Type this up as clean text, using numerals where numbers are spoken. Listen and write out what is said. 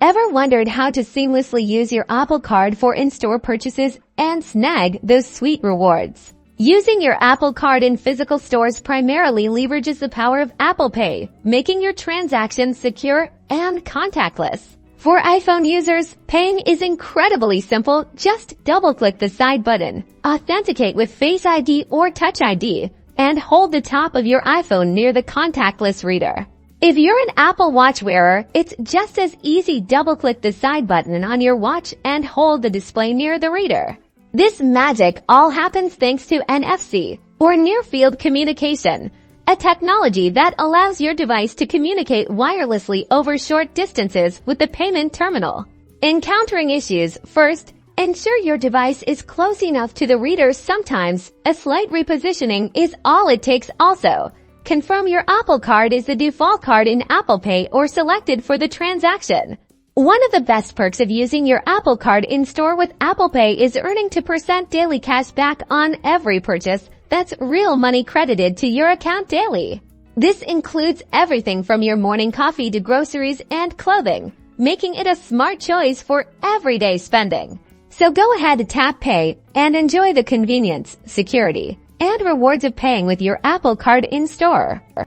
Ever wondered how to seamlessly use your Apple Card for in-store purchases and snag those sweet rewards? Using your Apple Card in physical stores primarily leverages the power of Apple Pay, making your transactions secure and contactless. For iPhone users, paying is incredibly simple. Just double-click the side button, authenticate with Face ID or Touch ID, and hold the top of your iPhone near the contactless reader. If you're an Apple Watch wearer, it's just as easy. Double-click the side button on your watch and hold the display near the reader. This magic all happens thanks to NFC, or near-field communication, a technology that allows your device to communicate wirelessly over short distances with the payment terminal. Encountering issues, first, ensure your device is close enough to the reader. Sometimes, a slight repositioning is all it takes. Also, confirm your Apple Card is the default card in Apple Pay or selected for the transaction. One of the best perks of using your Apple Card in-store with Apple Pay is earning 2% daily cash back on every purchase. That's real money credited to your account daily. This includes everything from your morning coffee to groceries and clothing, making it a smart choice for everyday spending. So go ahead to tap Pay and enjoy the convenience, security, and rewards of paying with your Apple Card in-store.